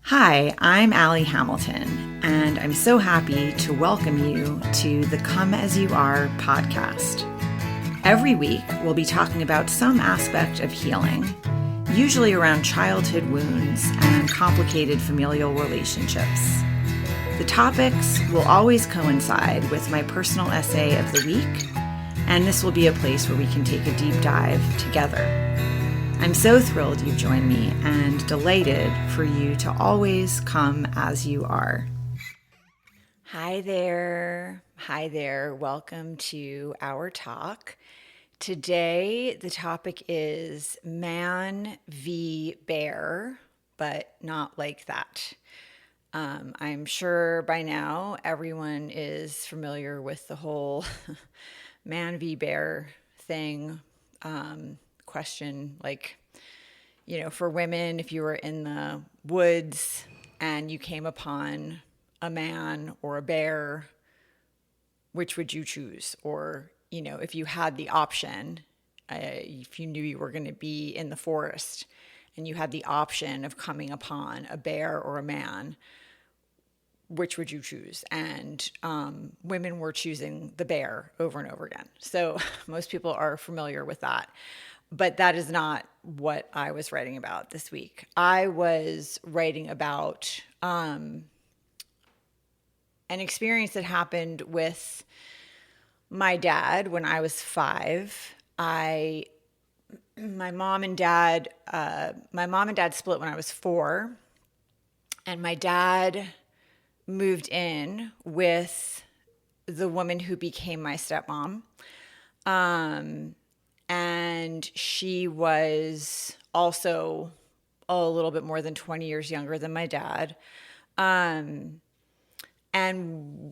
Hi, I'm Allie Hamilton, and I'm so happy to welcome you to the Come As You Are podcast. Every week, we'll be talking about some aspect of healing, usually around childhood wounds and complicated familial relationships. The topics will always coincide with my personal essay of the week, and this will be a place where we can take a deep dive together. I'm so thrilled you've joined me and delighted for you to always come as you are. Hi there. Hi there. Welcome to our talk. Today, the topic is man v. bear, but not like that. I'm sure by now everyone is familiar with the whole man v. bear thing. Question, like, for women, if you were in the woods and you came upon a man or a bear, which would you choose? Or, if you had the option, if you knew you were going to be in the forest and you had the option of coming upon a bear or a man, which would you choose? And women were choosing the bear over and over again. So most people are familiar with that. But that is not what I was writing about this week. I was writing about an experience that happened with my dad when I was 5. My mom and dad split when I was 4, and my dad moved in with the woman who became my stepmom. And she was also a little bit more than 20 years younger than my dad. And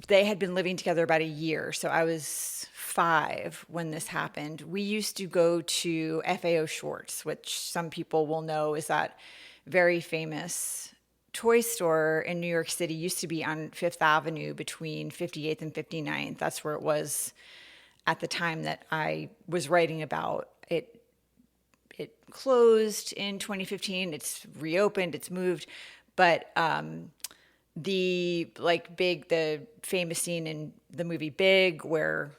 they had been living together about a year. So I was 5 when this happened. We used to go to FAO Schwartz, which some people will know is that very famous toy store in New York City. Used to be on Fifth Avenue between 58th and 59th. That's where it was at the time that I was writing about it. It closed in 2015. It's reopened. It's moved, but the famous scene in the movie Big, where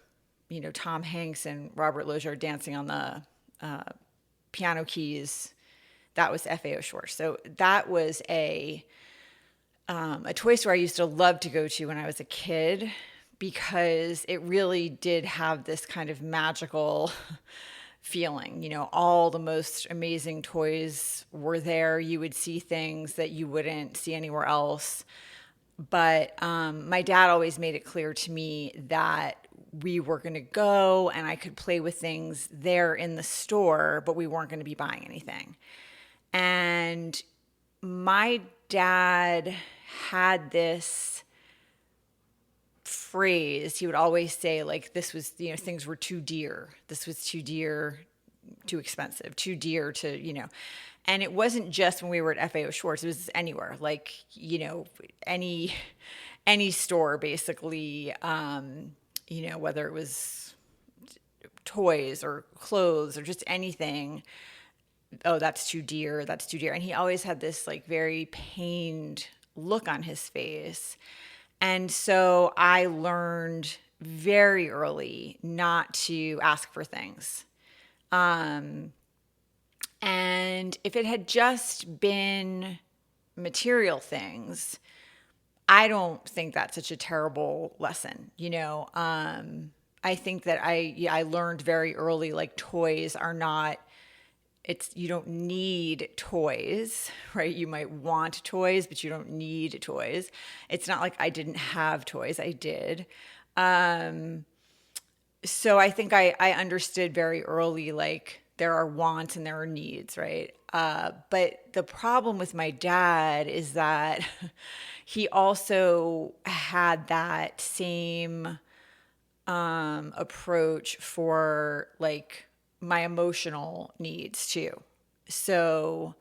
Tom Hanks and Robert Loggia are dancing on the piano keys, that was FAO Schwartz. So that was a toy store I used to love to go to when I was a kid, because it really did have this kind of magical feeling. All the most amazing toys were there. You would see things that you wouldn't see anywhere else. But my dad always made it clear to me that we were going to go and I could play with things there in the store, but we weren't going to be buying anything. And my dad had this phrase. He would always say, like, this was, things were too dear. This was too dear, too expensive, too dear to, and it wasn't just when we were at FAO Schwartz. It was anywhere, like, any store, basically, whether it was toys or clothes or just anything. Oh, that's too dear. That's too dear. And he always had this like very pained look on his face. And so I learned very early not to ask for things. And if it had just been material things, I don't think that's such a terrible lesson. I think that I learned very early, like, toys are not, you don't need toys, right? You might want toys, but you don't need toys. It's not like I didn't have toys. I did. So I think I understood very early, like, there are wants and there are needs, right? But the problem with my dad is that he also had that same approach for, like, my emotional needs too. So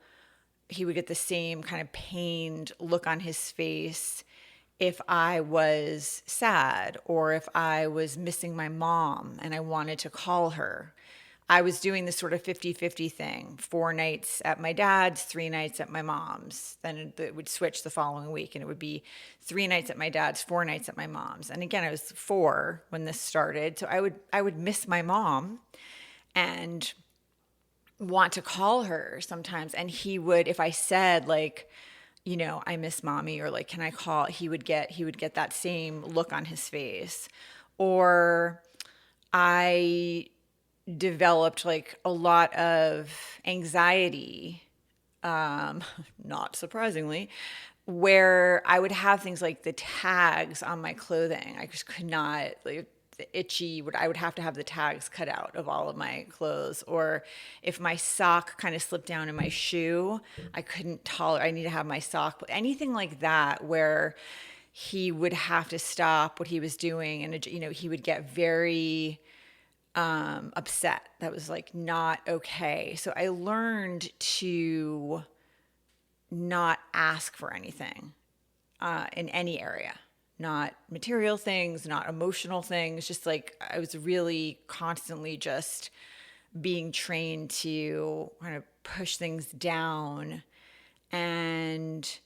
he would get the same kind of pained look on his face if I was sad or if I was missing my mom and I wanted to call her. I was doing this sort of 50-50 thing, 4 nights at my dad's, 3 nights at my mom's. Then it would switch the following week and it would be 3 nights at my dad's, 4 nights at my mom's. And again, I was 4 when this started. So I would miss my mom and want to call her sometimes. And he would, if I said like, I miss mommy, or like, can I call? He would get that same look on his face. Or I developed like a lot of anxiety, not surprisingly, where I would have things like the tags on my clothing. I just could not, like, the itchy I would have to have the tags cut out of all of my clothes. Or if my sock kind of slipped down in my shoe, I couldn't tolerate, I need to have my sock, anything like that, where he would have to stop what he was doing. And, he would get very upset. That was like not okay. So I learned to not ask for anything in any area, not material things, not emotional things. Just like I was really constantly just being trained to kind of push things down and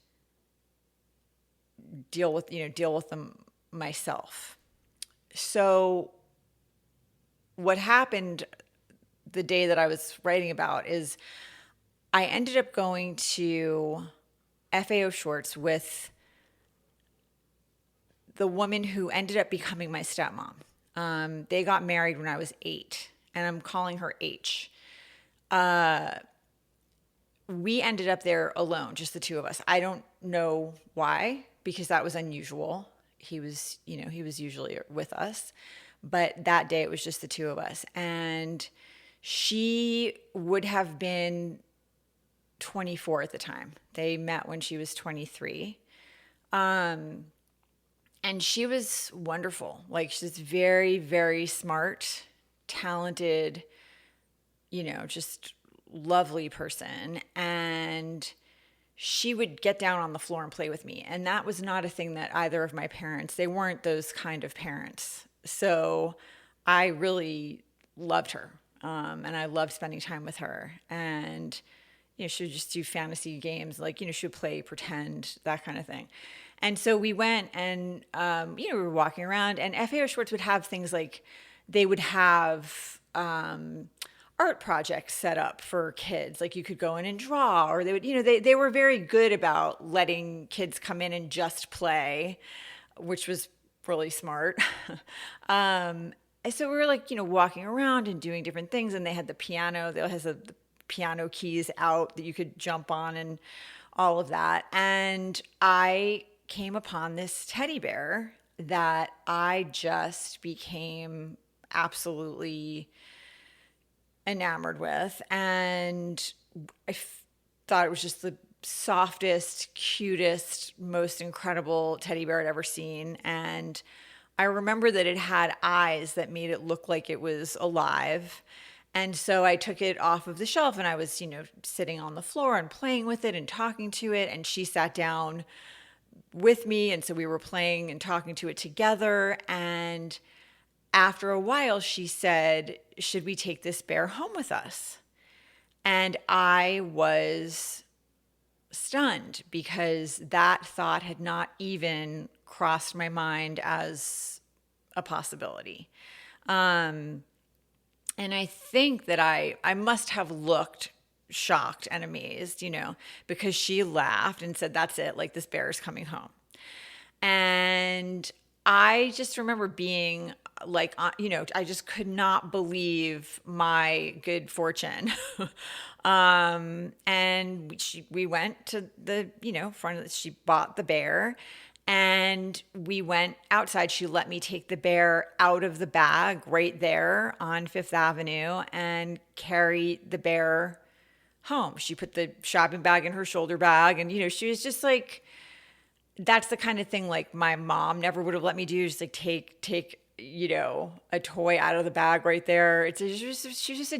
deal with them myself. So what happened the day that I was writing about is I ended up going to FAO Schwartz with the woman who ended up becoming my stepmom. They got married when I was 8, and I'm calling her H. We ended up there alone, just the two of us. I don't know why, because that was unusual. He was usually with us. But that day it was just the two of us. And she would have been 24 at the time. They met when she was 23. And she was wonderful. Like, she's very, very smart, talented, just lovely person. And she would get down on the floor and play with me. And that was not a thing that either of my parents, they weren't those kind of parents. So I really loved her. And I loved spending time with her. And, she would just do fantasy games, like, she would play pretend, that kind of thing. And so we went and, we were walking around, and FAO Schwartz would have things like, they would have art projects set up for kids. Like, you could go in and draw, or they would, they were very good about letting kids come in and just play, which was really smart. And so we were like, walking around and doing different things. And they had the piano, they has the piano keys out that you could jump on and all of that. And I came upon this teddy bear that I just became absolutely enamored with. And I thought it was just the softest, cutest, most incredible teddy bear I'd ever seen. And I remember that it had eyes that made it look like it was alive. And so I took it off of the shelf, and I was, sitting on the floor and playing with it and talking to it. And she sat down with me. And so we were playing and talking to it together. And after a while, she said, should we take this bear home with us? And I was stunned, because that thought had not even crossed my mind as a possibility. And I think that I must have looked shocked and amazed, because she laughed and said, that's it, like, this bear is coming home. And I just remember being like, I just could not believe my good fortune. And we went to the, front of the, she bought the bear, and we went outside. She let me take the bear out of the bag right there on Fifth Avenue and carry the bear home. She put the shopping bag in her shoulder bag, and, she was just like, that's the kind of thing like my mom never would have let me do, just like take a toy out of the bag right there. She just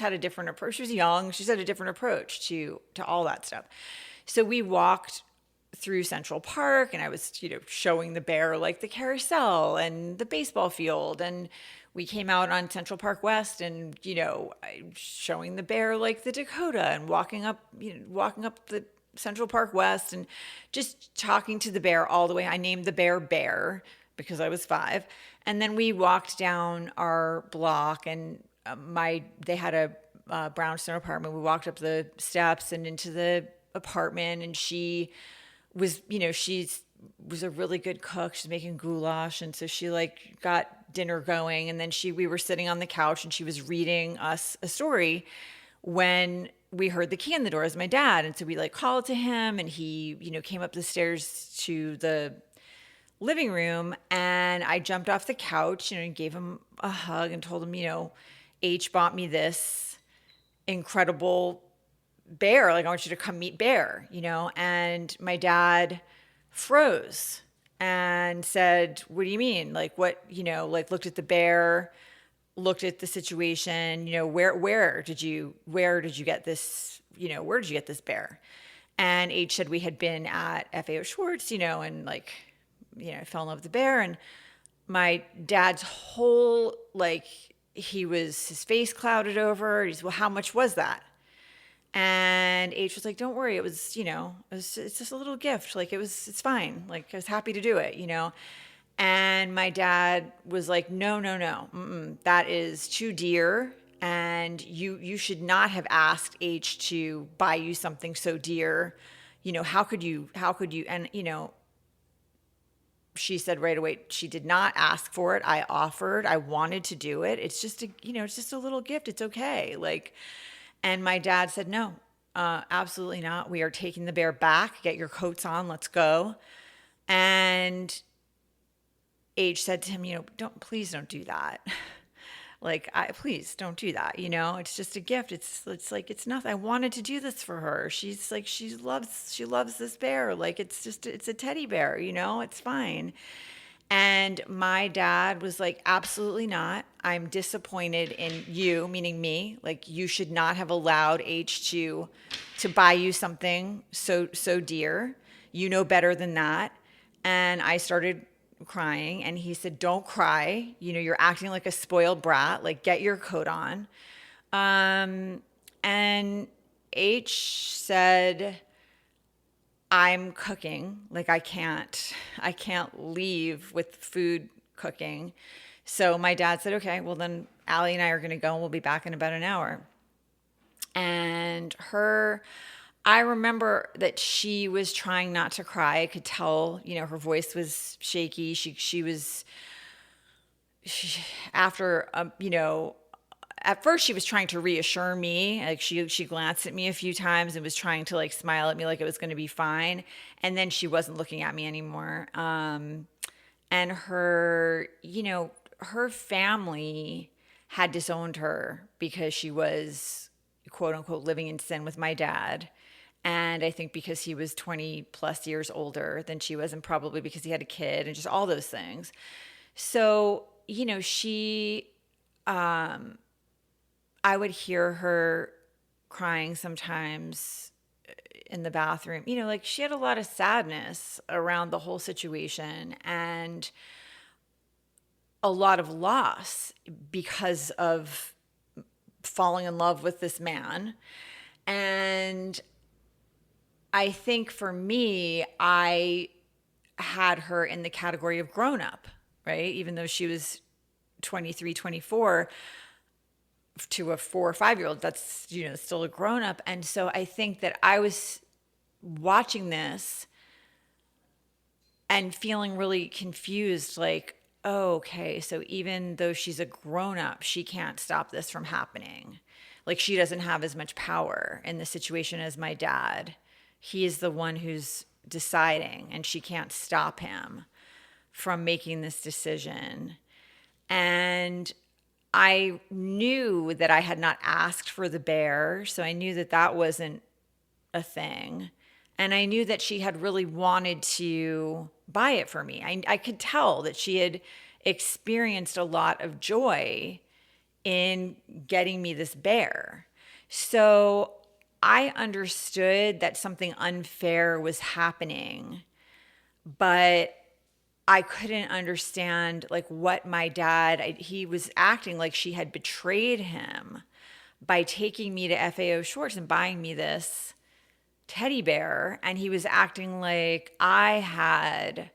had a different approach. She was young. She had a different approach to all that stuff. So we walked through Central Park, and I was, showing the bear like the carousel and the baseball field. And we came out on Central Park West and, showing the bear like the Dakota and walking up the Central Park West and just talking to the bear all the way. I named the bear Bear because I was 5. And then we walked down our block and they had a brownstone apartment. We walked up the steps and into the apartment, and she was, was a really good cook. She's making goulash. And so she like got dinner going. And then we were sitting on the couch and she was reading us a story when we heard the key in the door. As my dad. And so we like called to him, and he, came up the stairs to the living room, and I jumped off the couch, and gave him a hug and told him, H bought me this incredible bear. Like, I want you to come meet Bear, and my dad froze and said, what do you mean? Like, what, looked at the bear, looked at the situation, where did you get this, where did you get this bear? And H said we had been at FAO Schwartz, and like, I fell in love with the bear. And my dad's whole, his face clouded over. He's, well, how much was that? And H was like, don't worry. It was, it's just a little gift. Like, it's fine. Like, I was happy to do it, And my dad was like, no, that is too dear. And you should not have asked H to buy you something so dear. How could you? And, she said right away, she did not ask for it. I offered, I wanted to do it. It's just it's just a little gift. It's okay. And my dad said, no, absolutely not. We are taking the bear back. Get your coats on. Let's go. And H said to him, please don't do that. Please don't do that. It's just a gift. It's like, it's nothing. I wanted to do this for her. She's like, she loves this bear. Like, it's a teddy bear, it's fine. And my dad was like, absolutely not. I'm disappointed in you, meaning me. Like, you should not have allowed H to buy you something so dear. You know better than that. And I started crying, and he said, don't cry. You're acting like a spoiled brat. Like, get your coat on. And H said, I'm cooking. Like, I can't leave with food cooking. So my dad said, okay, well then Allie and I are going to go, and we'll be back in about an hour. And I remember that she was trying not to cry. I could tell, her voice was shaky. After, at first she was trying to reassure me. Like, she glanced at me a few times and was trying to like smile at me like it was going to be fine. And then she wasn't looking at me anymore. And her family had disowned her because she was, quote unquote, living in sin with my dad. And I think because he was 20 plus years older than she was, and probably because he had a kid, and just all those things. So, she, I would hear her crying sometimes in the bathroom. Like, she had a lot of sadness around the whole situation, and a lot of loss because of falling in love with this man. And I think for me, I had her in the category of grown up, right? Even though she was 23, 24, to a 4 or 5-year-old, that's, still a grown up. And so I think that I was watching this and feeling really confused, like, oh, okay, so even though she's a grown up, she can't stop this from happening. Like, she doesn't have as much power in the situation as my dad. He is the one who's deciding, and she can't stop him from making this decision. And I knew that I had not asked for the bear, so I knew that that wasn't a thing. And I knew that she had really wanted to buy it for me. I could tell that she had experienced a lot of joy in getting me this bear. So I understood that something unfair was happening, but I couldn't understand like what my dad, he was acting like she had betrayed him by taking me to FAO Schwartz and buying me this teddy bear. And he was acting like I had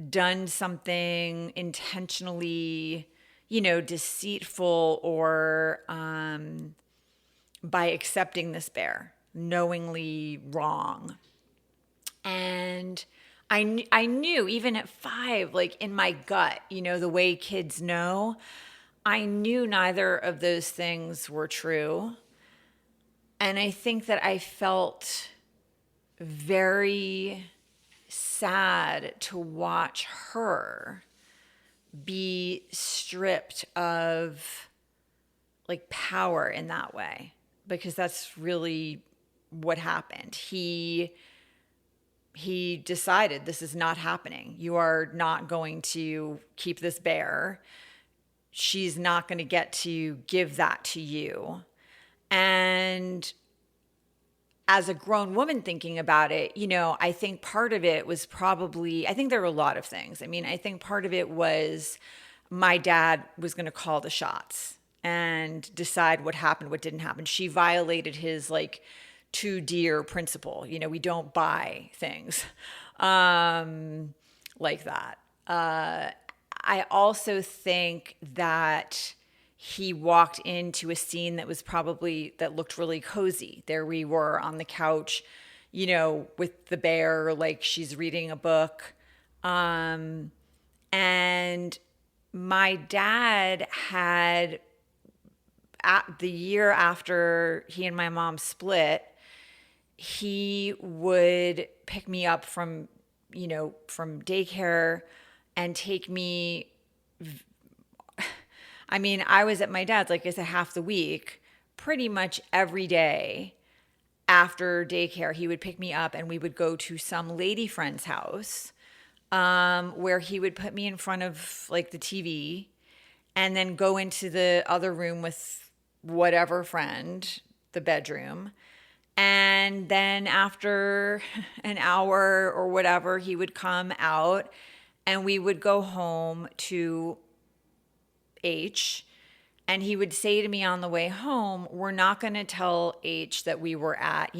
done something intentionally, deceitful or by accepting this bear, knowingly wrong. And I knew even at 5, like in my gut, the way kids know, I knew neither of those things were true. And I think that I felt very sad to watch her be stripped of like power in that way, because that's really what happened. He decided this is not happening. You are not going to keep this bear. She's not going to get to give that to you. And as a grown woman thinking about it, I think part of it was probably, I think there were a lot of things. I mean, I think part of it was my dad was going to call the shots and decide what happened, what didn't happen. She violated his like too dear principle. We don't buy things like that. I also think that he walked into a scene that looked really cozy. There we were on the couch, with the bear, like she's reading a book. And my dad had, at the year after he and my mom split, he would pick me up from daycare and take me. I mean, I was at my dad's, like I said, half the week, pretty much every day after daycare. He would pick me up and we would go to some lady friend's house where he would put me in front of like the TV and then go into the other room with whatever friend, the bedroom. And then after an hour or whatever, he would come out and we would go home to H. And he would say to me on the way home, we're not going to tell H that we were at,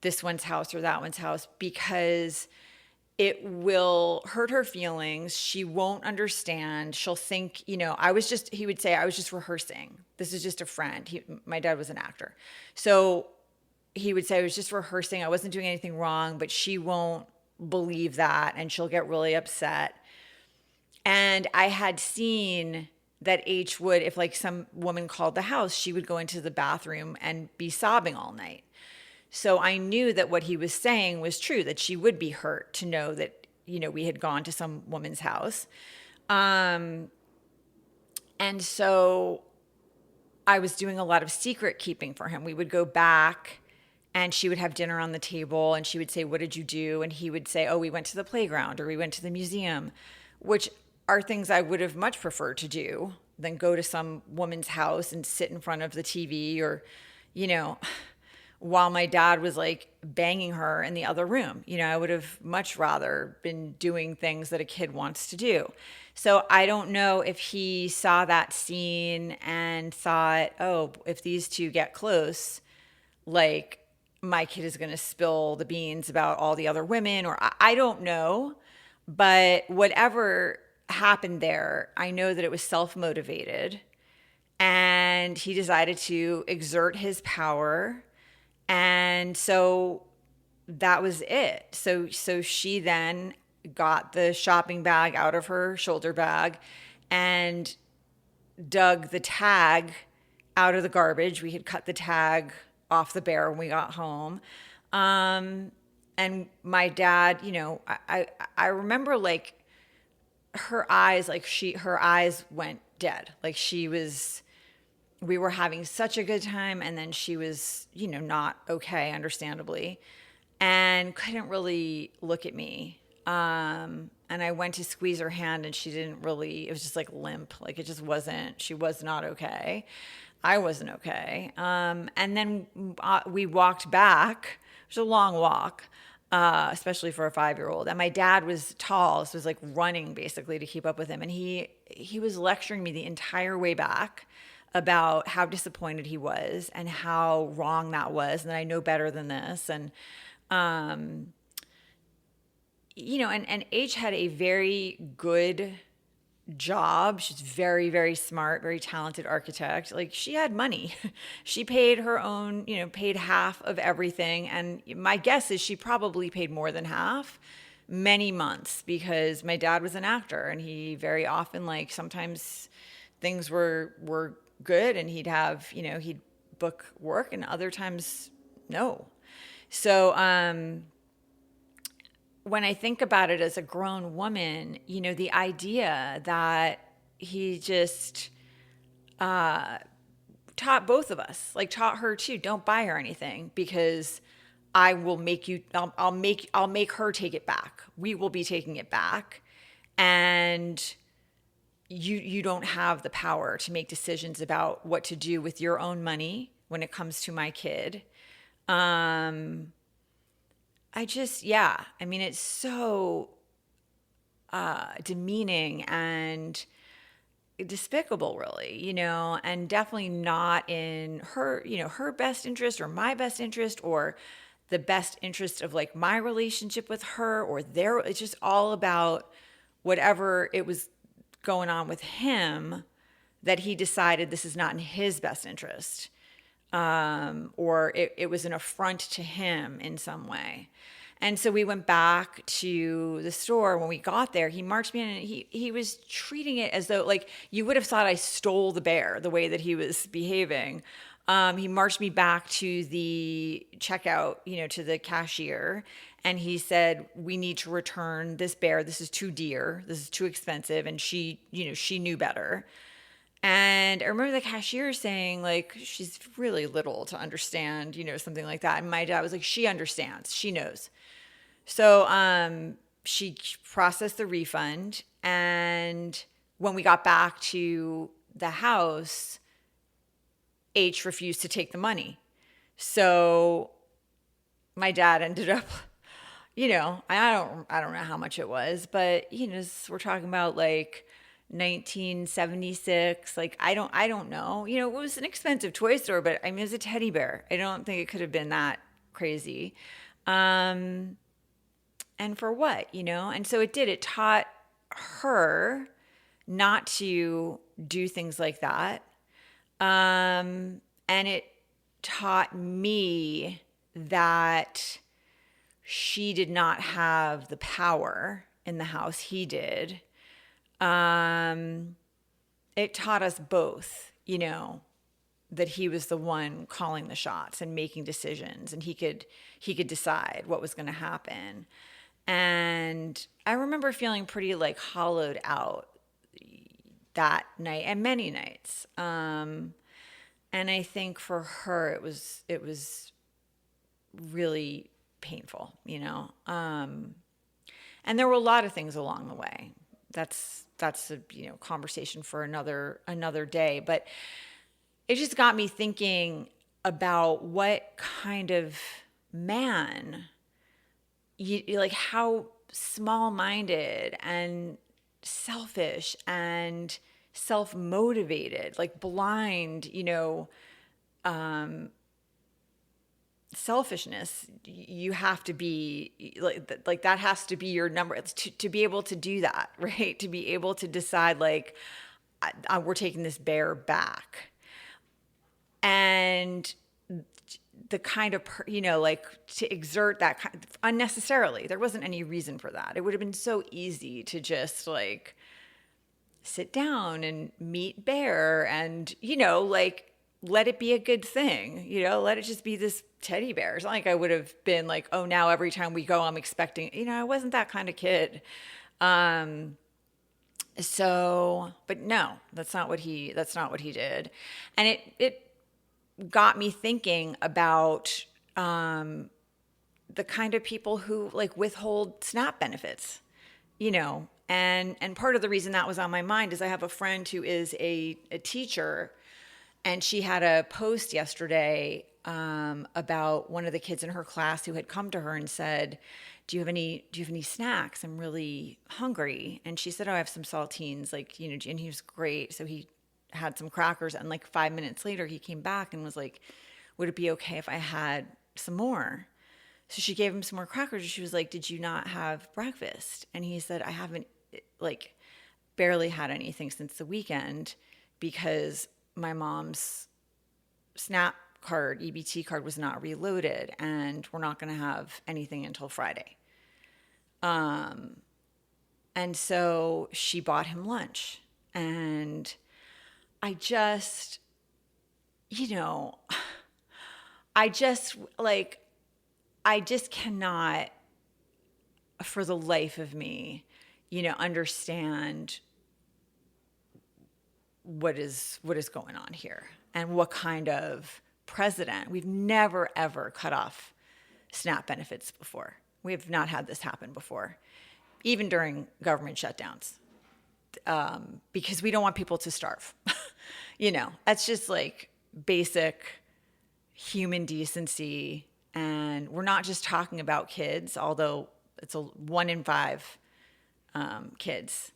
this one's house or that one's house, because it will hurt her feelings. She won't understand. She'll think, he would say, I was just rehearsing. This is just a friend. My dad was an actor. So he would say, I was just rehearsing. I wasn't doing anything wrong, but she won't believe that and she'll get really upset. And I had seen that H would, if like some woman called the house, she would go into the bathroom and be sobbing all night. So I knew that what he was saying was true, that she would be hurt to know that, we had gone to some woman's house. And so I was doing a lot of secret keeping for him. We would go back and she would have dinner on the table and she would say, what did you do? And he would say, oh, we went to the playground or we went to the museum, which are things I would have much preferred to do than go to some woman's house and sit in front of the TV or, while my dad was like banging her in the other room. I would have much rather been doing things that a kid wants to do. So I don't know if he saw that scene and thought, oh, if these two get close, like my kid is going to spill the beans about all the other women, or I don't know. But whatever happened there, I know that it was self-motivated and he decided to exert his power. And so that was it. So she then got the shopping bag out of her shoulder bag and dug the tag out of the garbage. We had cut the tag off the bear when we got home. And my dad, I remember like her eyes, her eyes went dead. Like we were having such a good time and then she was, not okay, understandably, and couldn't really look at me. And I went to squeeze her hand and she didn't really, it was just like limp. Like it just wasn't, she was not okay. I wasn't okay. And then we walked back. It was a long walk. especially for a 5-year-old. And my dad was tall, so it was like running basically to keep up with him. And he was lecturing me the entire way back about how disappointed he was and how wrong that was, and that I know better than this. And and H had a very good job. She's very, very smart, very talented architect. Like, she had money. She paid her own, paid half of everything. And my guess is she probably paid more than half many months, because my dad was an actor, and he very often, like, sometimes things were good and he'd have, he'd book work, and other times no. So, when I think about it as a grown woman, the idea that he just taught both of us, like taught her too, don't buy her anything, because I will make you, I'll make her take it back. We will be taking it back. And you don't have the power to make decisions about what to do with your own money when it comes to my kid. It's so demeaning and despicable, really, and definitely not in her, her best interest or my best interest or the best interest of, like, my relationship with her or their. It's just all about whatever it was going on with him, that he decided this is not in his best interest. Or it was an affront to him in some way. And so we went back to the store. When we got there, he marched me in, and he was treating it as though, like, you would have thought I stole the bear, the way that he was behaving. He marched me back to the checkout, to the cashier, and he said, we need to return this bear. This is too dear. This is too expensive. And she knew better. And I remember the cashier saying, like, she's really little to understand, something like that. And my dad was like, she understands. She knows. So she processed the refund. And when we got back to the house, H refused to take the money. So my dad ended up, I don't know how much it was, but, we're talking about like 1976. Like, I don't know. It was an expensive toy store, but I mean, it was a teddy bear. I don't think it could have been that crazy. And for what, And so it taught her not to do things like that. And it taught me that she did not have the power in the house. He did. It taught us both, that he was the one calling the shots and making decisions, and he could decide what was going to happen. And I remember feeling pretty, like, hollowed out that night and many nights. And I think for her, it was really painful, and there were a lot of things along the way. That's a conversation for another day, but it just got me thinking about what kind of man, like, how small-minded and selfish and self-motivated, like blind, selfishness you have to be, like that has to be your number. It's to be able to do that, right? To be able to decide, like, we're taking this bear back. And the kind of, like, to exert that unnecessarily. There wasn't any reason for that. It would have been so easy to just, like, sit down and meet bear and, like, let it be a good thing, let it just be this teddy bear. It's not like I would have been like, oh, now every time we go, I'm expecting, I wasn't that kind of kid. So, but no, that's not what he did. And it got me thinking about, the kind of people who, like, withhold SNAP benefits, and part of the reason that was on my mind is I have a friend who is a teacher. And she had a post yesterday about one of the kids in her class who had come to her and said, do you have any snacks? I'm really hungry. And she said, oh, I have some saltines, like, you know, and he was great. So he had some crackers, and like 5 minutes later he came back and was like, would it be okay if I had some more? So she gave him some more crackers. She was like, did you not have breakfast? And he said, I haven't, like, barely had anything since the weekend because my mom's SNAP card, EBT card, was not reloaded, and we're not going to have anything until Friday. And so she bought him lunch, and I just, you know, I just cannot, for the life of me, you know, understand what is going on here and what kind of president. We've never, ever cut off SNAP benefits before. We have not had this happen before, even during government shutdowns, because we don't want people to starve. You know, that's just like basic human decency. And we're not just talking about kids, although it's 1 in 5 kids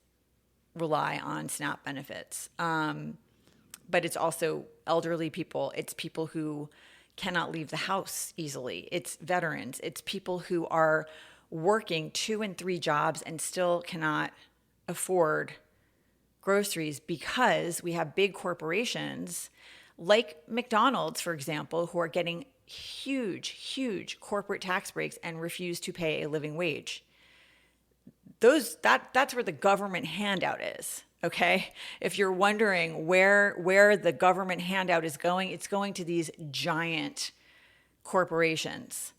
rely on SNAP benefits. But it's also elderly people. It's people who cannot leave the house easily. It's veterans. It's people who are working 2 and 3 jobs and still cannot afford groceries because we have big corporations like McDonald's, for example, who are getting huge corporate tax breaks and refuse to pay a living wage. That's where the government handout is. Okay. If you're wondering where the government handout is going, it's going to these giant corporations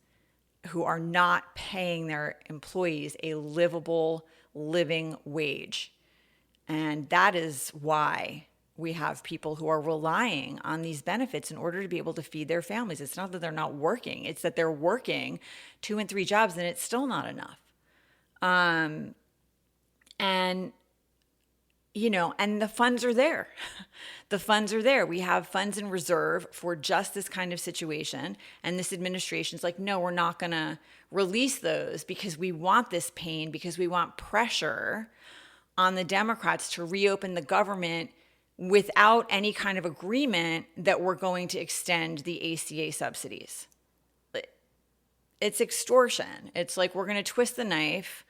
who are not paying their employees a livable living wage. And that is why we have people who are relying on these benefits in order to be able to feed their families. It's not that they're not working. It's that they're working 2 and 3 jobs and it's still not enough. And, you know, and the funds are there. The funds are there. We have funds in reserve for just this kind of situation. And this administration's like, no, we're not going to release those because we want this pain, because we want pressure on the Democrats to reopen the government without any kind of agreement that we're going to extend the ACA subsidies. It's extortion. It's like we're going to twist the knife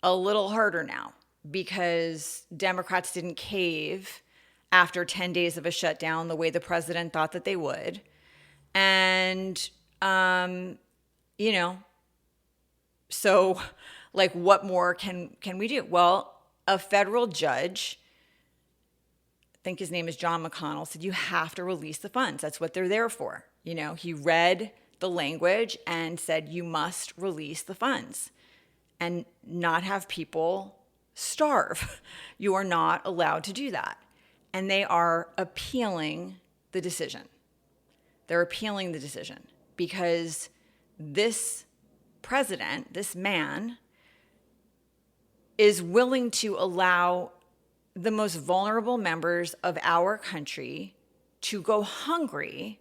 a little harder now because Democrats didn't cave after 10 days of a shutdown the way the president thought that they would. And, you know, so like what more can we do? Well, a federal judge, I think his name is John McConnell, said you have to release the funds. That's what they're there for. You know, he read the language and said you must release the funds and not have people starve. You are not allowed to do that. And they are appealing the decision. They're appealing the decision because this president, this man, is willing to allow the most vulnerable members of our country to go hungry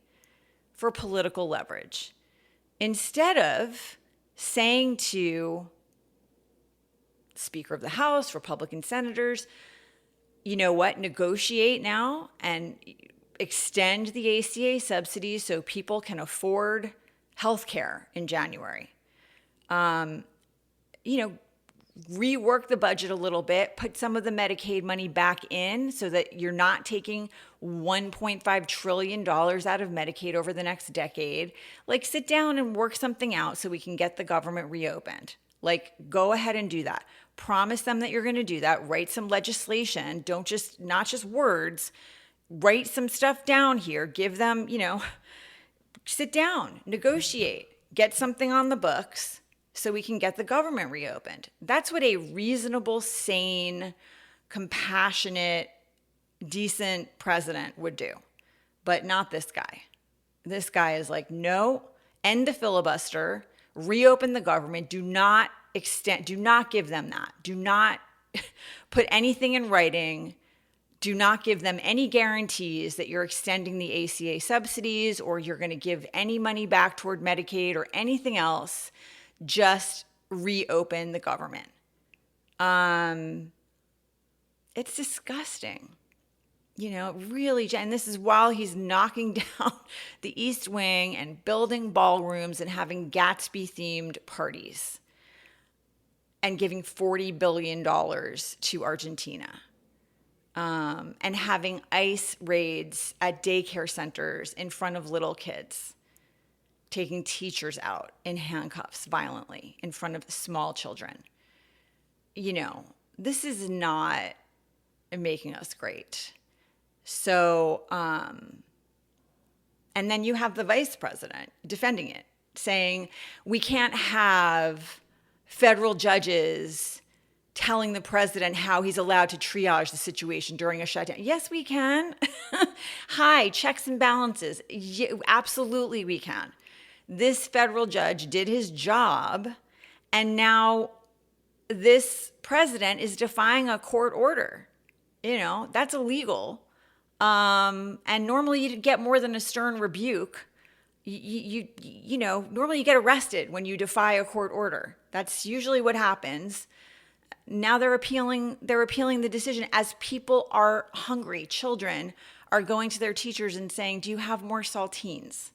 for political leverage instead of saying to Speaker of the House, Republican senators, you know what, negotiate now and extend the ACA subsidies so people can afford health care in January. You know, rework the budget a little bit, put some of the Medicaid money back in so that you're not taking $1.5 trillion out of Medicaid over the next decade. Like, sit down and work something out so we can get the government reopened. Like, go ahead and do that. Promise them that you're going to do that. Write some legislation. Not just words. Write some stuff down here. Give them, you know, sit down, negotiate, get something on the books so we can get the government reopened. That's what a reasonable, sane, compassionate, decent president would do. But not this guy. This guy is like, no, end the filibuster, reopen the government, do not give them that. Do not put anything in writing. Do not give them any guarantees that you're extending the ACA subsidies or you're going to give any money back toward Medicaid or anything else. Just reopen the government. It's disgusting. Really, and this is while he's knocking down the East Wing and building ballrooms and having Gatsby-themed parties and giving $40 billion to Argentina. And having ICE raids at daycare centers in front of little kids, taking teachers out in handcuffs violently in front of small children. This is not making us great. So, and then you have the vice president defending it, saying we can't have federal judges telling the president how he's allowed to triage the situation during a shutdown. Yes, we can. Hi, checks and balances. Yeah, absolutely we can. This federal judge did his job, and now this president is defying a court order. That's illegal. And normally you'd get more than a stern rebuke. Normally you get arrested when you defy a court order. That's usually what happens. Now they're appealing the decision as people are hungry. Children are going to their teachers and saying, do you have more saltines?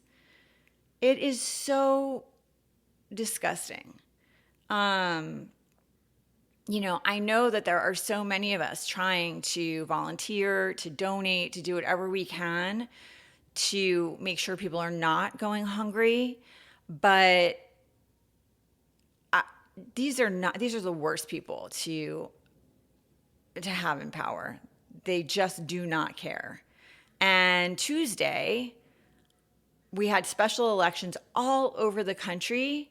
It is so disgusting. I know that there are so many of us trying to volunteer, to donate, to do whatever we can to make sure people are not going hungry, but these are the worst people to have in power. They just do not care. And Tuesday, we had special elections all over the country,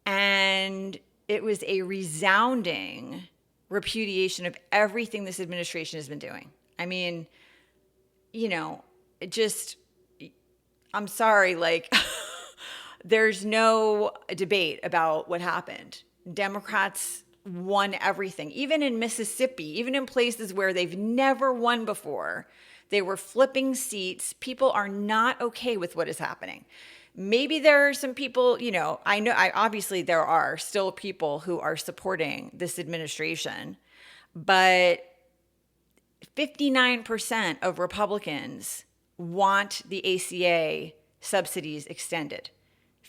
and it was a resounding repudiation of everything this administration has been doing. I mean, I'm sorry, there's no debate about what happened. Democrats won everything, even in Mississippi, even in places where they've never won before. They were flipping seats. People are not okay with what is happening. Maybe there are some people, obviously there are still people who are supporting this administration, but 59% of Republicans want the ACA subsidies extended.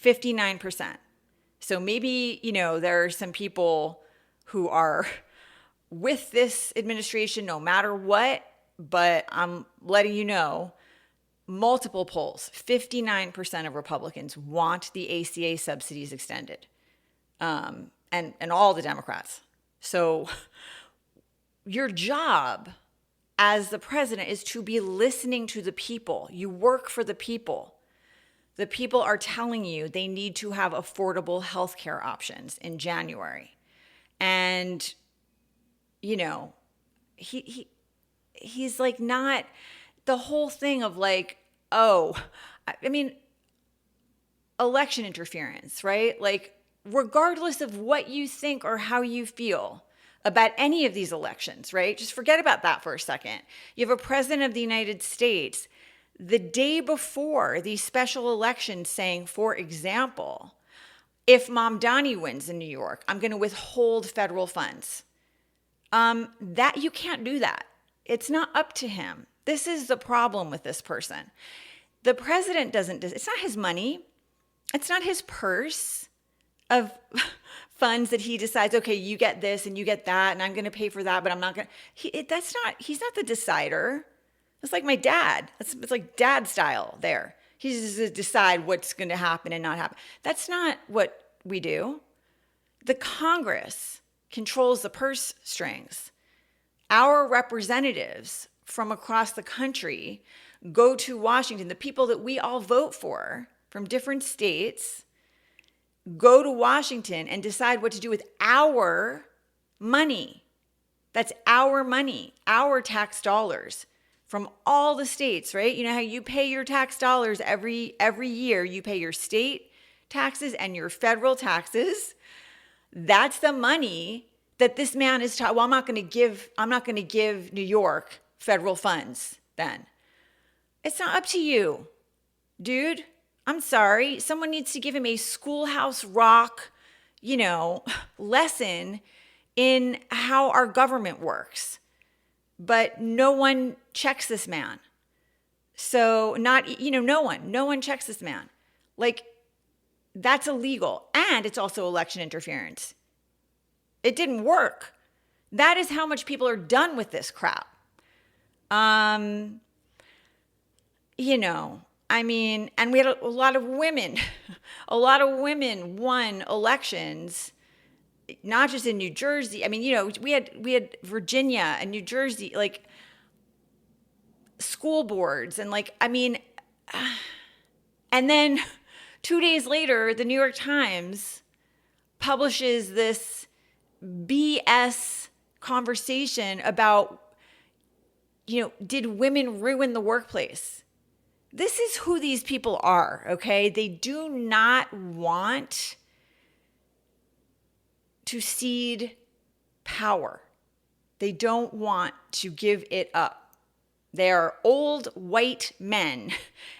59%. So maybe, there are some people who are with this administration no matter what, but I'm letting you know, multiple polls, 59% of Republicans want the ACA subsidies extended, and all the Democrats. So your job as the president is to be listening to the people. You work for the people. The people are telling you they need to have affordable healthcare options in January. And, he's like not the whole thing of election interference, right? Regardless of what you think or how you feel about any of these elections, right? Just forget about that for a second. You have a president of the United States the day before these special elections saying, for example, if Mom Donnie wins in New York, I'm going to withhold federal funds. That you can't do that. It's not up to him. This is the problem with this person. The president it's not his money. It's not his purse of funds that he decides, okay, you get this and you get that, and I'm going to pay for that, but I'm not going to. He's not the decider. It's like my dad. It's like dad style there. He's just to decide what's going to happen and not happen. That's not what we do. The Congress controls the purse strings. Our representatives from across the country go to Washington. The people that we all vote for from different states go to Washington and decide what to do with our money. That's our money, our tax dollars from all the states, right? You know how you pay your tax dollars every year. You pay your state taxes and your federal taxes. That's the money that this man is. I'm not going to give New York federal funds then. It's not up to you, dude. I'm sorry. Someone needs to give him a Schoolhouse Rock, lesson in how our government works. But no one checks this man. So no one checks this man. Like, that's illegal. And it's also election interference. It didn't work. That is how much people are done with this crap. And we had a lot of women, won elections, not just in New Jersey. I mean, we had Virginia and New Jersey, like school boards and and then 2 days later, the New York Times publishes this BS conversation about, did women ruin the workplace? This is who these people are, okay? They do not want to cede power. They don't want to give it up. They are old white men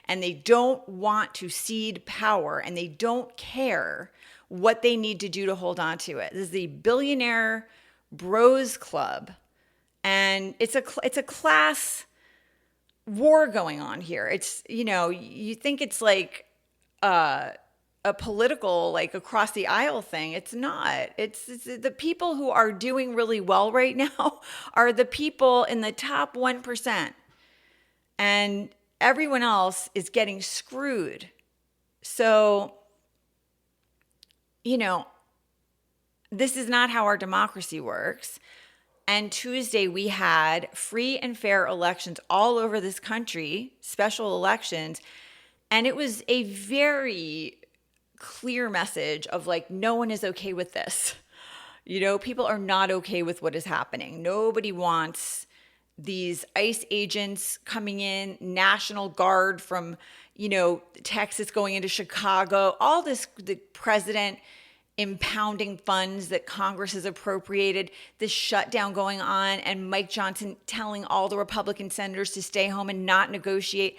and they don't want to cede power and they don't care what they need to do to hold on to it. This is the Billionaire Bros Club, and it's a class war going on here. It's, you think it's like a political, like across the aisle thing. It's not. It's the people who are doing really well right now are the people in the top 1%. And everyone else is getting screwed. So, this is not how our democracy works. And Tuesday we had free and fair elections all over this country, special elections. And it was a very clear message of no one is okay with this. People are not okay with what is happening. Nobody wants these ICE agents coming in, National Guard from, Texas going into Chicago, all this, the president impounding funds that Congress has appropriated, this shutdown going on, and Mike Johnson telling all the Republican senators to stay home and not negotiate.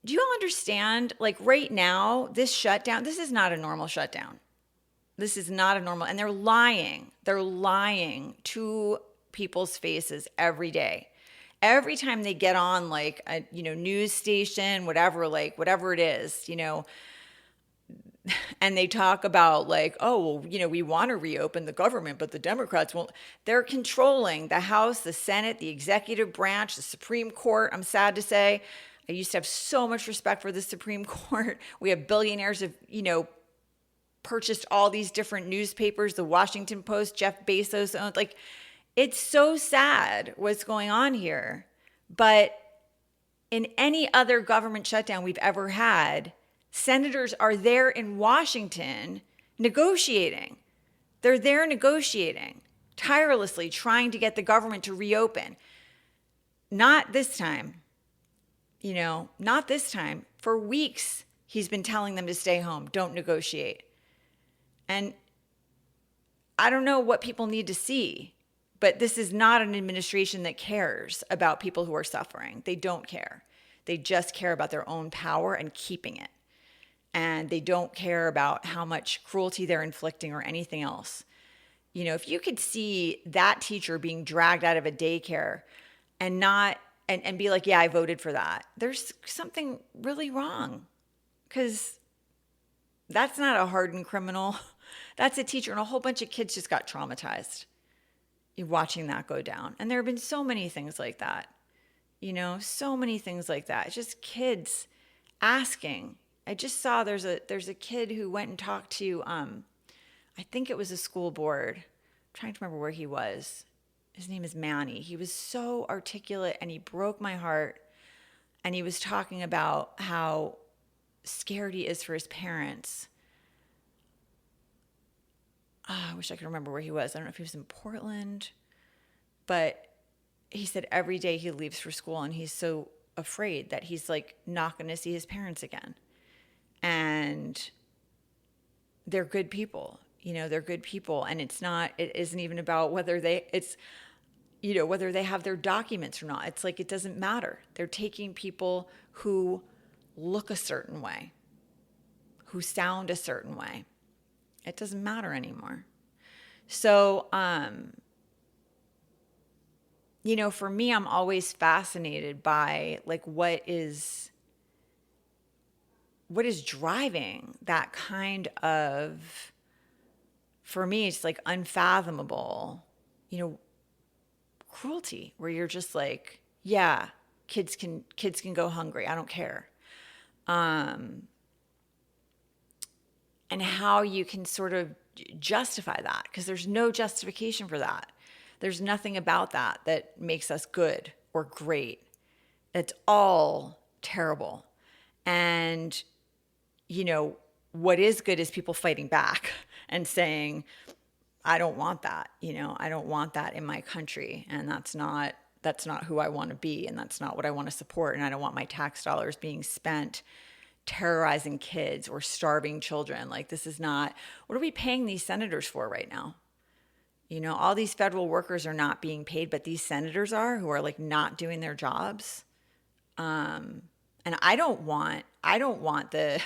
Do you all understand? Right now, this shutdown, this is not a normal shutdown. This is not a normal, and they're lying. They're lying to people's faces every day. Every time they get on a news station, whatever it is, and they talk about we want to reopen the government, but the Democrats won't. They're controlling the House, the Senate, the executive branch, the Supreme Court. I'm sad to say, I used to have so much respect for the Supreme Court. We have billionaires who've, purchased all these different newspapers, the Washington Post, Jeff Bezos owned, it's so sad what's going on here. But in any other government shutdown we've ever had, senators are there in Washington negotiating. They're there negotiating, tirelessly trying to get the government to reopen. Not this time. Not this time. For weeks, he's been telling them to stay home, don't negotiate. And I don't know what people need to see. But this is not an administration that cares about people who are suffering. They don't care. They just care about their own power and keeping it. And they don't care about how much cruelty they're inflicting or anything else. If you could see that teacher being dragged out of a daycare and be like, yeah, I voted for that, there's something really wrong. Because that's not a hardened criminal. That's a teacher, and a whole bunch of kids just got traumatized watching that go down. And there have been so many things like that, so many things like that. It's just kids asking. I just saw there's a kid who went and talked to, I think it was a school board. I'm trying to remember where he was. His name is Manny. He was so articulate and he broke my heart. And he was talking about how scared he is for his parents. I wish I could remember where he was. I don't know if he was in Portland, but he said every day he leaves for school and he's so afraid that he's not going to see his parents again. And they're good people, they're good people. And it isn't even about whether whether they have their documents or not. It's like, it doesn't matter. They're taking people who look a certain way, who sound a certain way. It doesn't matter anymore. So, for me, I'm always fascinated by like what is driving that kind of, for me, it's like unfathomable, cruelty, where you're just like, yeah, kids can go hungry. I don't care. And how you can sort of justify that, because there's no justification for that. There's nothing about that makes us good or great. It's all terrible. And, what is good is people fighting back and saying, I don't want that. I don't want that in my country. And that's not who I want to be. And that's not what I want to support. And I don't want my tax dollars being spent terrorizing kids or starving children. Like, this is not, what are we paying these senators for right now? All these federal workers are not being paid, but these senators are, who are like not doing their jobs. And I don't want the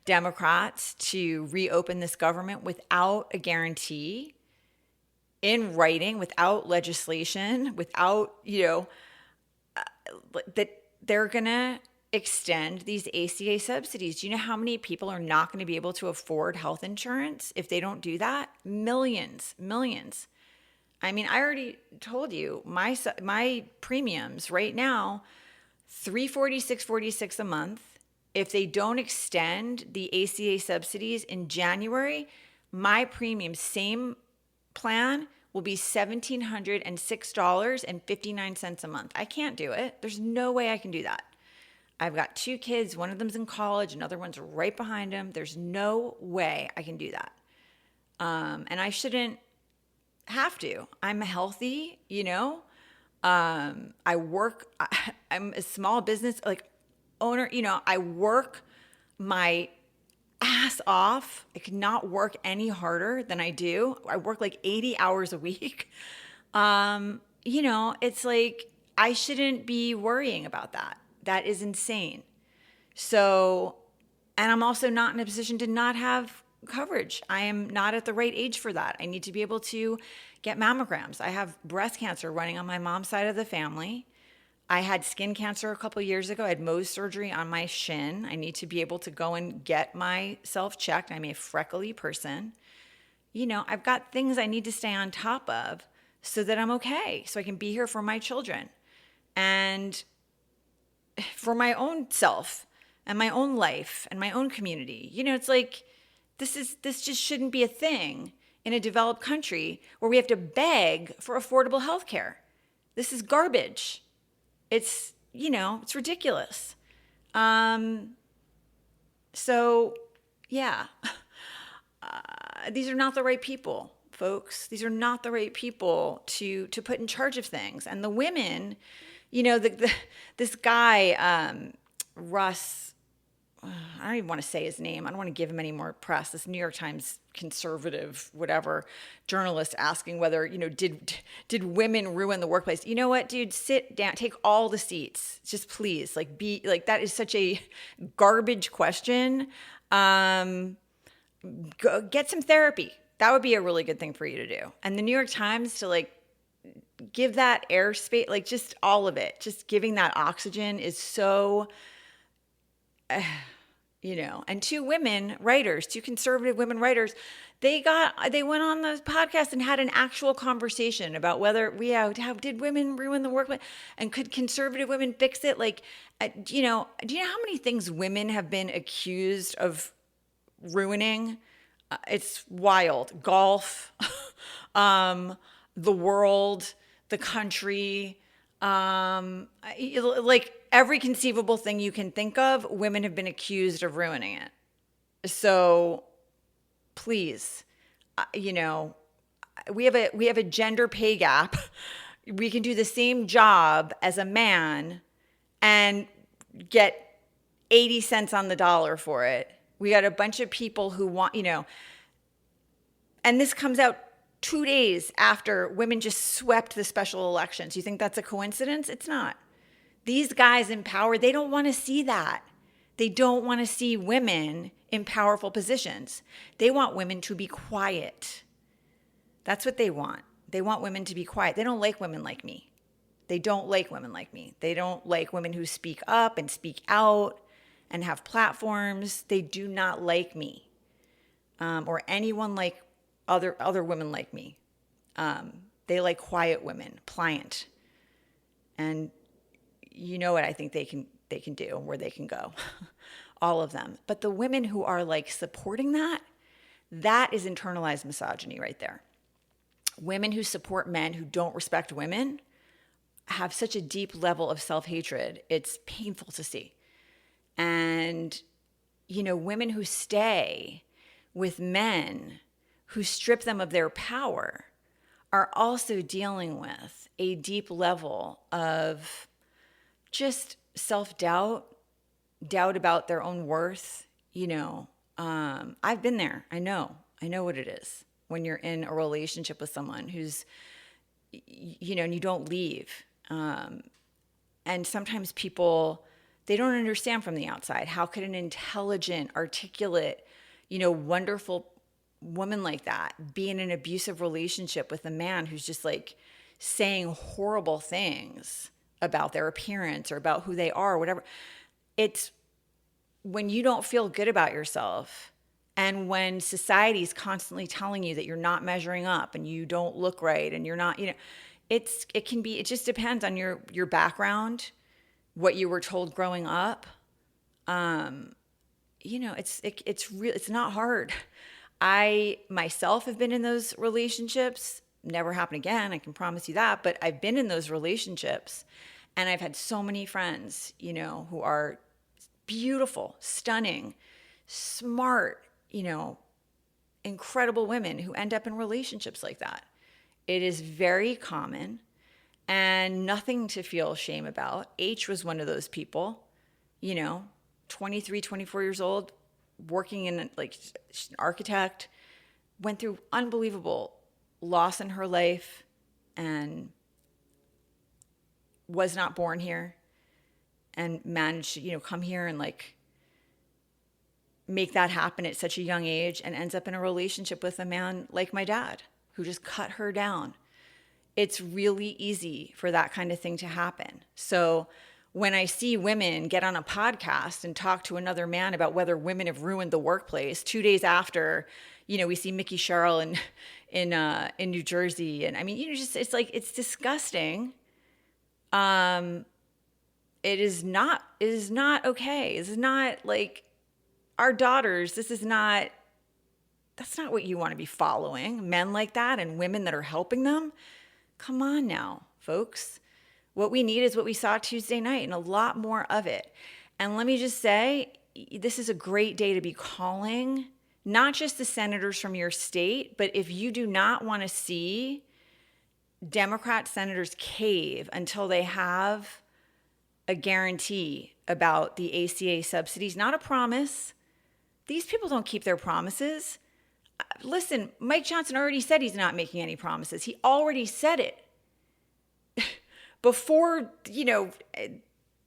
Democrats to reopen this government without a guarantee in writing, without legislation, without, that they're going to extend these ACA subsidies. Do you know how many people are not going to be able to afford health insurance if they don't do that? Millions. I mean, I already told you my premiums right now, $346.46 a month. If they don't extend the ACA subsidies in January, my premium, same plan, will be $1,706.59 a month. I can't do it. There's no way I can do that. I've got 2 kids. One of them's in college. Another one's right behind him. There's no way I can do that. And I shouldn't have to. I'm healthy, I work. I'm a small business owner. I work my ass off. I could not work any harder than I do. I work like 80 hours a week. It's like, I shouldn't be worrying about that. That is insane. So, and I'm also not in a position to not have coverage. I am not at the right age for that. I need to be able to get mammograms. I have breast cancer running on my mom's side of the family. I had skin cancer a couple years ago. I had Mohs surgery on my shin. I need to be able to go and get myself checked. I'm a freckly person. I've got things I need to stay on top of so that I'm okay, so I can be here for my children and for my own self and my own life and my own community. It's like, this just shouldn't be a thing in a developed country where we have to beg for affordable health care. This is garbage. It's, it's ridiculous. So yeah, these are not the right people, folks. These are not the right people to put in charge of things. And the women, this guy, Russ, I don't even want to say his name. I don't want to give him any more press. This New York Times conservative, whatever, journalist asking whether, did women ruin the workplace? You know what, dude? Sit down, take all the seats. Just please, that is such a garbage question. Go get some therapy. That would be a really good thing for you to do. And the New York Times to give that airspace, just all of it, just giving that oxygen is so... and 2 women writers, 2 conservative women writers, they went on the podcast and had an actual conversation about whether how did women ruin the workplace, and could conservative women fix it? Do you know how many things women have been accused of ruining? It's wild. Golf, the world, the country, every conceivable thing you can think of, women have been accused of ruining it. So please, we have a gender pay gap. We can do the same job as a man and get 80 cents on the dollar for it. We got a bunch of people who want, and this comes out 2 days after women just swept the special elections. You think that's a coincidence? It's not. These guys in power, they don't want to see that. They don't want to see women in powerful positions. They want women to be quiet. That's what they want. They want women to be quiet. They don't like women like me. They don't like women like me. They don't like women who speak up and speak out and have platforms. They do not like me, or anyone like other women like me. They like quiet women, pliant. And you know what I think they can do, where they can go. All of them. But the women who are like supporting that is internalized misogyny right there. Women who support men who don't respect women have such a deep level of self-hatred. It's painful to see. And, women who stay with men who strip them of their power are also dealing with a deep level of just self-doubt, doubt about their own worth. I've been there. I know what it is when you're in a relationship with someone who's, and you don't leave. And sometimes people, they don't understand from the outside. How could an intelligent, articulate, wonderful woman like that be in an abusive relationship with a man who's just like saying horrible things about their appearance or about who they are, or whatever. It's when you don't feel good about yourself, and when society's constantly telling you that you're not measuring up and you don't look right and you're not, it just depends on your background, what you were told growing up. It's not hard. I myself have been in those relationships. Never happen again, I can promise you that. But I've been in those relationships, and I've had so many friends, who are beautiful, stunning, smart, incredible women who end up in relationships like that. It is very common and nothing to feel shame about. H was one of those people, 23, 24 years old, working in like an architect, went through unbelievable loss in her life and was not born here, and managed to, come here and like make that happen at such a young age, and ends up in a relationship with a man like my dad who just cut her down. It's really easy for that kind of thing to happen. So when I see women get on a podcast and talk to another man about whether women have ruined the workplace 2 days after, we see Mickey Sherrill in New Jersey. And I mean, it's like, it's disgusting. It is not okay. This is not like our daughters. That's not what you want to be following. Men like that and women that are helping them. Come on now, folks. What we need is what we saw Tuesday night, and a lot more of it. And let me just say, this is a great day to be calling not just the senators from your state, but if you do not want to see Democrat senators cave until they have a guarantee about the ACA subsidies, not a promise. These people don't keep their promises. Listen, Mike Johnson already said he's not making any promises. He already said it. Before, he's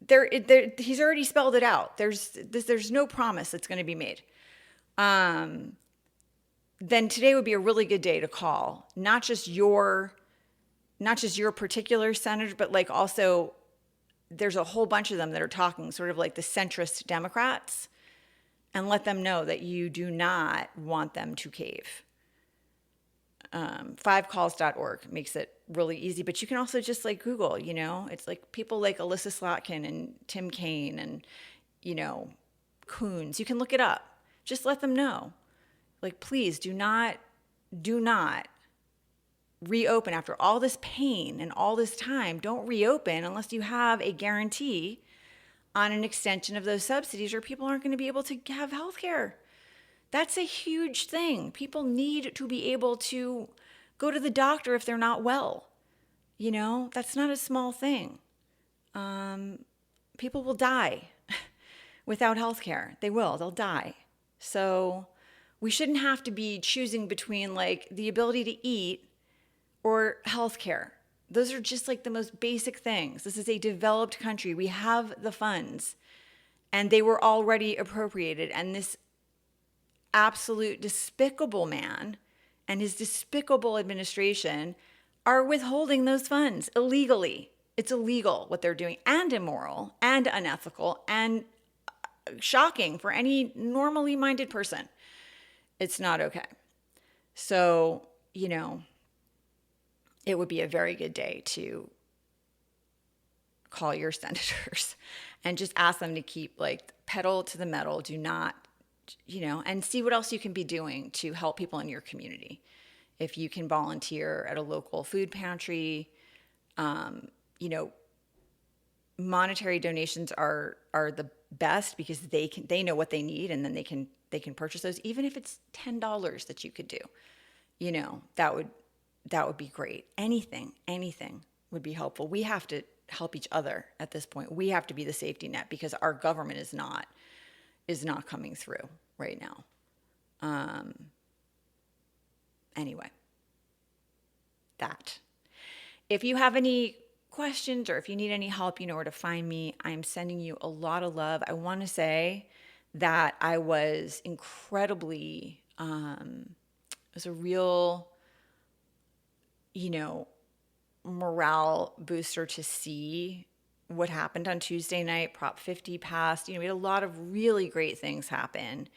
already spelled it out. There's no promise that's going to be made. Then today would be a really good day to call, not just your particular senator, but like also there's a whole bunch of them that are talking sort of like the centrist Democrats, and let them know that you do not want them to cave. 5calls.org makes it really easy, but you can also just like Google, it's like people like Alyssa Slotkin and Tim Kaine and, Coons. You can look it up. Just let them know. Like, please do not reopen after all this pain and all this time. Don't reopen unless you have a guarantee on an extension of those subsidies, or people aren't going to be able to have health care. That's a huge thing. People need to be able to go to the doctor if they're not well. That's not a small thing. People will die without health care. They'll die. So We shouldn't have to be choosing between like the ability to eat or healthcare. Those are just like the most basic things. This is a developed country. We have the funds and they were already appropriated. And this absolute despicable man and his despicable administration are withholding those funds illegally. It's illegal what they're doing, and immoral and unethical and shocking for any normally minded person. It's not okay. So, it would be a very good day to call your senators and just ask them to keep like pedal to the metal. Do not, and see what else you can be doing to help people in your community. If you can volunteer at a local food pantry, monetary donations are the best because they know what they need, and then they can purchase those. Even if it's $10 that you could do, that would be great. Anything would be helpful. We have to help each other at this point. We have to be the safety net because our government is not coming through right now. Anyway, that. If you have any questions or if you need any help, you know where to find me. I'm sending you a lot of love. I want to say that I was incredibly, it was a real, morale booster to see what happened on Tuesday night. Prop 50 passed. We had a lot of really great things happen.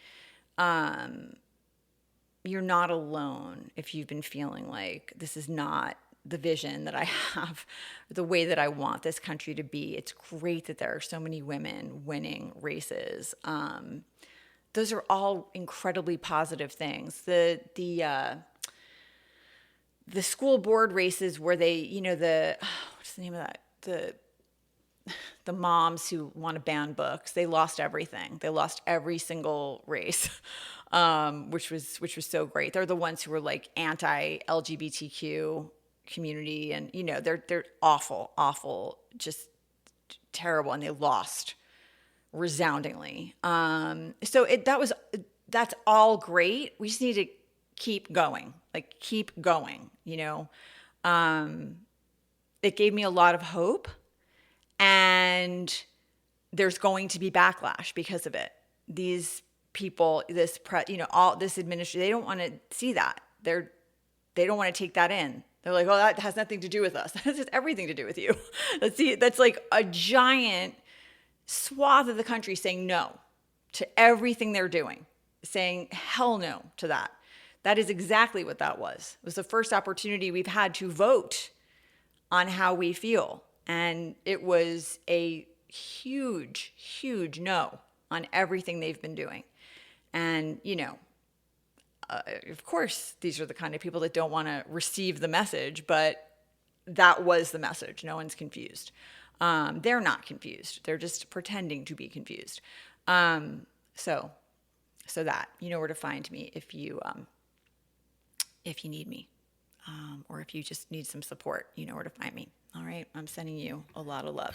You're not alone if you've been feeling like this is not the vision that I have, the way that I want this country to be. It's great that there are so many women winning races. Those are all incredibly positive things. The school board races where they, what's the name of that? The moms who want to ban books, they lost everything. They lost every single race, which was so great. They're the ones who were like anti-LGBTQ community, and they're awful, just terrible, and they lost resoundingly. So that's all great. We just need to keep going. It gave me a lot of hope. And there's going to be backlash because of it. These people, all this administration, they don't want to see that. They don't want to take that in. They're like, oh, that has nothing to do with us. That has everything to do with you. That's like a giant swath of the country saying no to everything they're doing, saying hell no to that. That is exactly what that was. It was the first opportunity we've had to vote on how we feel. And it was a huge, huge no on everything they've been doing. And, of course, these are the kind of people that don't want to receive the message, but that was the message. No one's confused. They're not confused. They're just pretending to be confused. So that, you know where to find me if you need me, or if you just need some support, you know where to find me. All right. I'm sending you a lot of love.